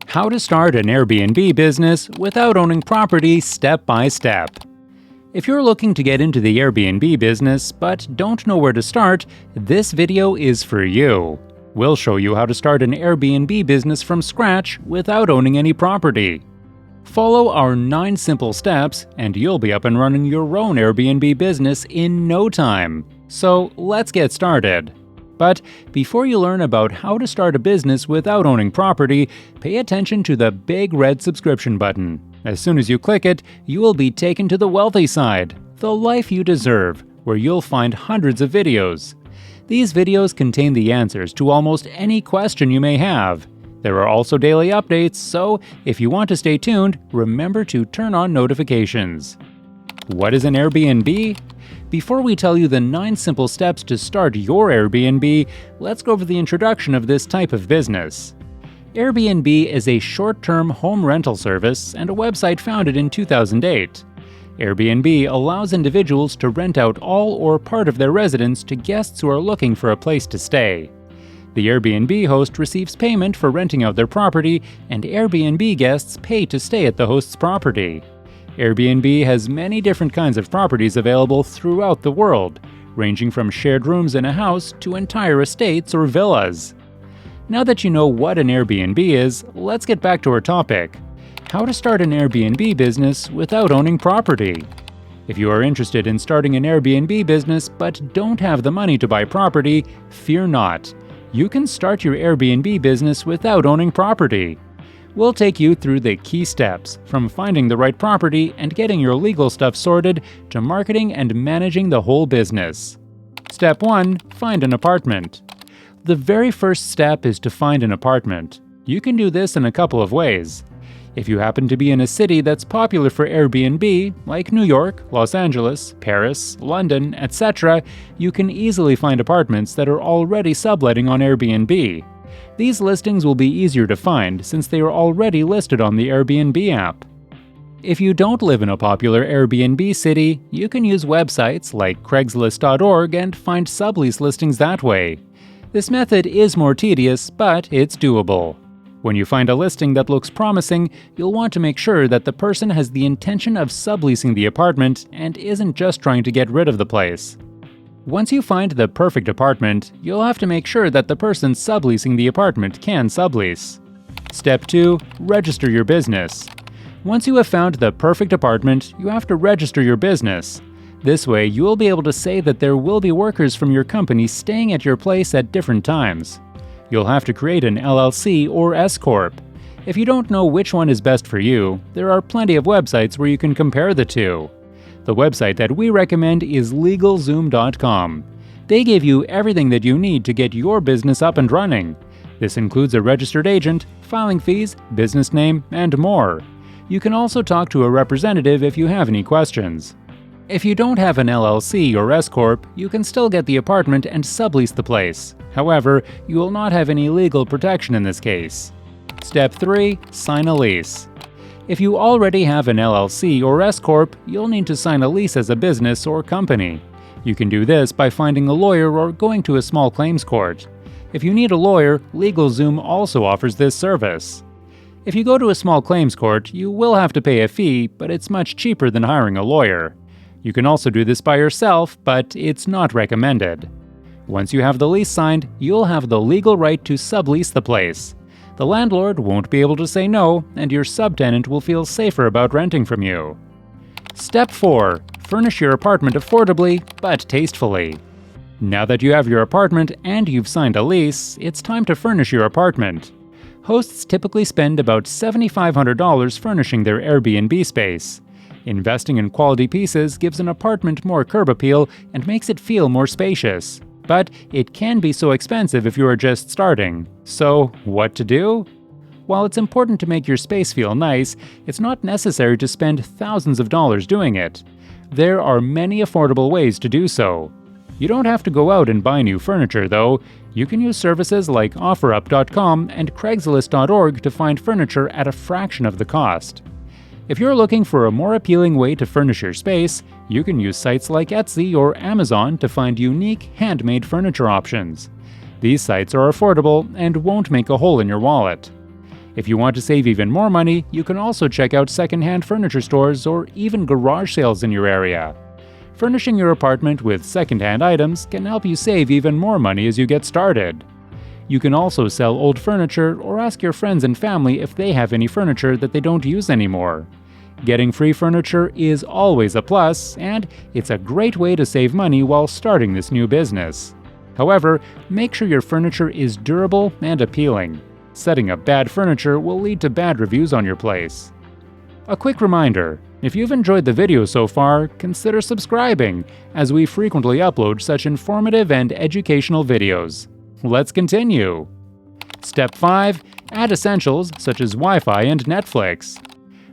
How to start an Airbnb business without owning property step by step. If you're looking to get into the Airbnb business but don't know where to start, this video is for you. We'll show you how to start an Airbnb business from scratch without owning any property. Follow our 9 simple steps and you'll be up and running your own Airbnb business in no time. So let's get started. But before you learn about how to start a business without owning property, pay attention to the big red subscription button. As soon as you click it, you will be taken to the wealthy side, the life you deserve, where you'll find hundreds of videos. These videos contain the answers to almost any question you may have. There are also daily updates, so if you want to stay tuned, remember to turn on notifications. What is an Airbnb? Before we tell you the 9 simple steps to start your Airbnb, let's go over the introduction of this type of business. Airbnb is a short-term home rental service and a website founded in 2008. Airbnb allows individuals to rent out all or part of their residence to guests who are looking for a place to stay. The Airbnb host receives payment for renting out their property, and Airbnb guests pay to stay at the host's property. Airbnb has many different kinds of properties available throughout the world, ranging from shared rooms in a house to entire estates or villas. Now that you know what an Airbnb is, let's get back to our topic: how to start an Airbnb business without owning property. If you are interested in starting an Airbnb business but don't have the money to buy property, fear not. You can start your Airbnb business without owning property. We'll take you through the key steps, from finding the right property and getting your legal stuff sorted to marketing and managing the whole business. Step 1. Find an apartment. The very first step is to find an apartment. You can do this in a couple of ways. If you happen to be in a city that's popular for Airbnb, like New York, Los Angeles, Paris, London, etc., you can easily find apartments that are already subletting on Airbnb. These listings will be easier to find since they are already listed on the Airbnb app. If you don't live in a popular Airbnb city, you can use websites like Craigslist.org and find sublease listings that way. This method is more tedious, but it's doable. When you find a listing that looks promising, you'll want to make sure that the person has the intention of subleasing the apartment and isn't just trying to get rid of the place. Once you find the perfect apartment, you'll have to make sure that the person subleasing the apartment can sublease. Step 2. Register your business. Once you have found the perfect apartment, you have to register your business. This way, you will be able to say that there will be workers from your company staying at your place at different times. You'll have to create an LLC or S-Corp. If you don't know which one is best for you, there are plenty of websites where you can compare the two. The website that we recommend is LegalZoom.com. They give you everything that you need to get your business up and running. This includes a registered agent, filing fees, business name, and more. You can also talk to a representative if you have any questions. If you don't have an LLC or S-Corp, you can still get the apartment and sublease the place. However, you will not have any legal protection in this case. Step 3. Sign a lease. If you already have an LLC or S-Corp, you'll need to sign a lease as a business or company. You can do this by finding a lawyer or going to a small claims court. If you need a lawyer, LegalZoom also offers this service. If you go to a small claims court, you will have to pay a fee, but it's much cheaper than hiring a lawyer. You can also do this by yourself, but it's not recommended. Once you have the lease signed, you'll have the legal right to sublease the place. The landlord won't be able to say no, and your subtenant will feel safer about renting from you. Step 4. Furnish your apartment affordably, but tastefully. Now that you have your apartment and you've signed a lease, it's time to furnish your apartment. Hosts typically spend about $7,500 furnishing their Airbnb space. Investing in quality pieces gives an apartment more curb appeal and makes it feel more spacious. But it can be so expensive if you are just starting. So, what to do? While it's important to make your space feel nice, it's not necessary to spend thousands of dollars doing it. There are many affordable ways to do so. You don't have to go out and buy new furniture, though. You can use services like OfferUp.com and Craigslist.org to find furniture at a fraction of the cost. If you're looking for a more appealing way to furnish your space, you can use sites like Etsy or Amazon to find unique, handmade furniture options. These sites are affordable and won't make a hole in your wallet. If you want to save even more money, you can also check out secondhand furniture stores or even garage sales in your area. Furnishing your apartment with secondhand items can help you save even more money as you get started. You can also sell old furniture or ask your friends and family if they have any furniture that they don't use anymore. Getting free furniture is always a plus, and it's a great way to save money while starting this new business. However, make sure your furniture is durable and appealing. Setting up bad furniture will lead to bad reviews on your place. A quick reminder, if you've enjoyed the video so far, consider subscribing, as we frequently upload such informative and educational videos. Let's continue. Step 5. Add essentials such as Wi-Fi and Netflix.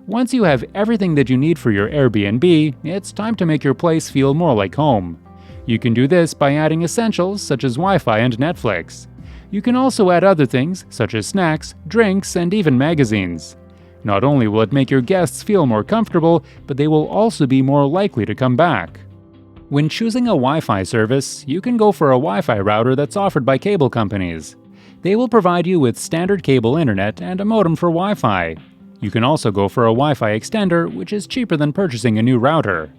Once you have everything that you need for your Airbnb, it's time to make your place feel more like home. You can do this by adding essentials such as Wi-Fi and Netflix. You can also add other things such as snacks, drinks, and even magazines. Not only will it make your guests feel more comfortable, but they will also be more likely to come back. When choosing a Wi-Fi service, you can go for a Wi-Fi router that's offered by cable companies. They will provide you with standard cable internet and a modem for Wi-Fi. You can also go for a Wi-Fi extender, which is cheaper than purchasing a new router.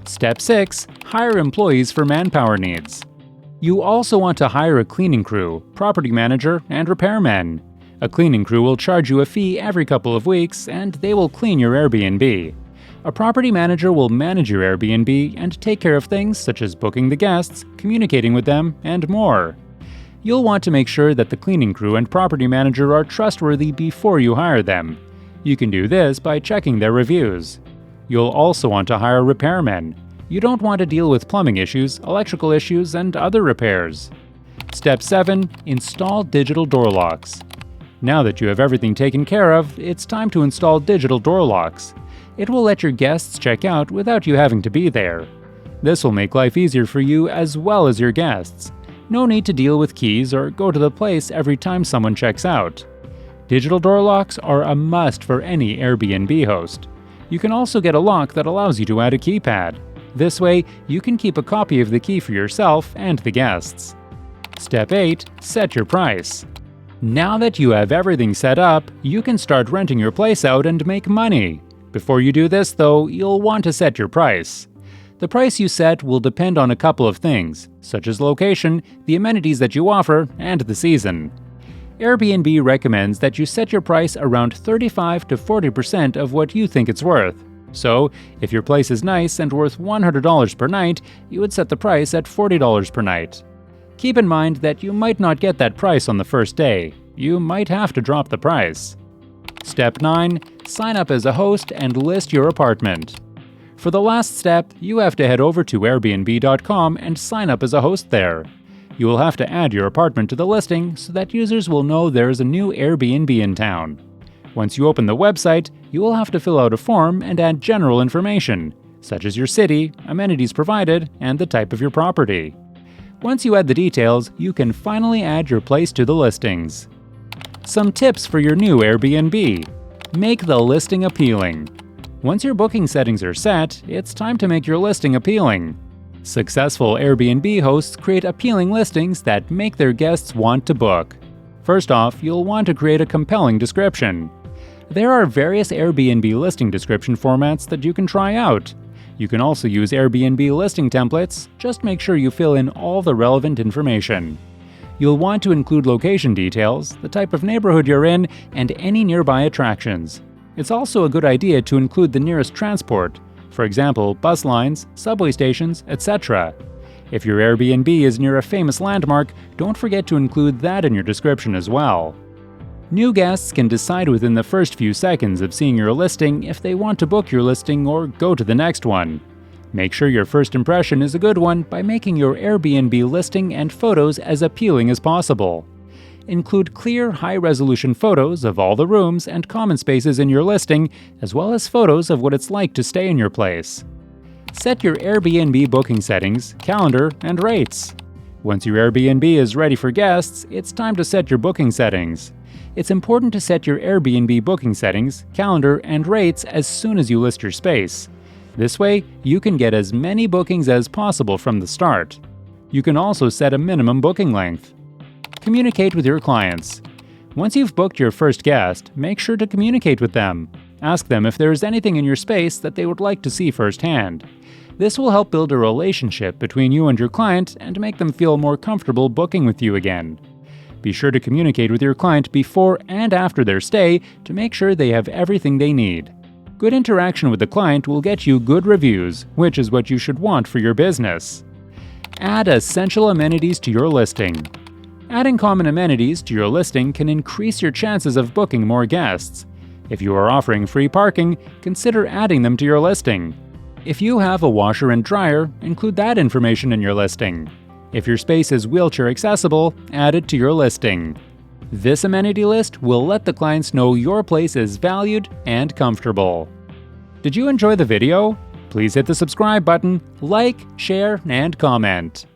Step 6. Hire employees for manpower needs. You also want to hire a cleaning crew, property manager, and repairmen. A cleaning crew will charge you a fee every couple of weeks, and they will clean your Airbnb. A property manager will manage your Airbnb and take care of things such as booking the guests, communicating with them, and more. You'll want to make sure that the cleaning crew and property manager are trustworthy before you hire them. You can do this by checking their reviews. You'll also want to hire repairmen. You don't want to deal with plumbing issues, electrical issues, and other repairs. Step 7. Install digital door locks. Now that you have everything taken care of, it's time to install digital door locks. It will let your guests check out without you having to be there. This will make life easier for you as well as your guests. No need to deal with keys or go to the place every time someone checks out. Digital door locks are a must for any Airbnb host. You can also get a lock that allows you to add a keypad. This way, you can keep a copy of the key for yourself and the guests. Step 8. Set your price. Now that you have everything set up, you can start renting your place out and make money. Before you do this, though, you'll want to set your price. The price you set will depend on a couple of things, such as location, the amenities that you offer, and the season. Airbnb recommends that you set your price around 35 to 40% of what you think it's worth. So, if your place is nice and worth $100 per night, you would set the price at $40 per night. Keep in mind that you might not get that price on the first day. You might have to drop the price. Step 9. Sign up as a host and list your apartment. For the last step, you have to head over to Airbnb.com and sign up as a host there. You will have to add your apartment to the listing so that users will know there is a new Airbnb in town. Once you open the website, you will have to fill out a form and add general information, such as your city, amenities provided, and the type of your property. Once you add the details, you can finally add your place to the listings. Some tips for your new Airbnb. Make the listing appealing. Once your booking settings are set, it's time to make your listing appealing. Successful Airbnb hosts create appealing listings that make their guests want to book. First off, you'll want to create a compelling description. There are various Airbnb listing description formats that you can try out. You can also use Airbnb listing templates, just make sure you fill in all the relevant information. You'll want to include location details, the type of neighborhood you're in, and any nearby attractions. It's also a good idea to include the nearest transport, for example, bus lines, subway stations, etc. If your Airbnb is near a famous landmark, don't forget to include that in your description as well. New guests can decide within the first few seconds of seeing your listing if they want to book your listing or go to the next one. Make sure your first impression is a good one by making your Airbnb listing and photos as appealing as possible. Include clear, high-resolution photos of all the rooms and common spaces in your listing, as well as photos of what it's like to stay in your place. Set your Airbnb booking settings, calendar, and rates. Once your Airbnb is ready for guests, it's time to set your booking settings. It's important to set your Airbnb booking settings, calendar, and rates as soon as you list your space. This way, you can get as many bookings as possible from the start. You can also set a minimum booking length. Communicate with your clients. Once you've booked your first guest, make sure to communicate with them. Ask them if there is anything in your space that they would like to see firsthand. This will help build a relationship between you and your client and make them feel more comfortable booking with you again. Be sure to communicate with your client before and after their stay to make sure they have everything they need. Good interaction with the client will get you good reviews, which is what you should want for your business. Add essential amenities to your listing. Adding common amenities to your listing can increase your chances of booking more guests. If you are offering free parking, consider adding them to your listing. If you have a washer and dryer, include that information in your listing. If your space is wheelchair accessible, add it to your listing. This amenity list will let the clients know your place is valued and comfortable. Did you enjoy the video? Please hit the subscribe button, like, share, and comment.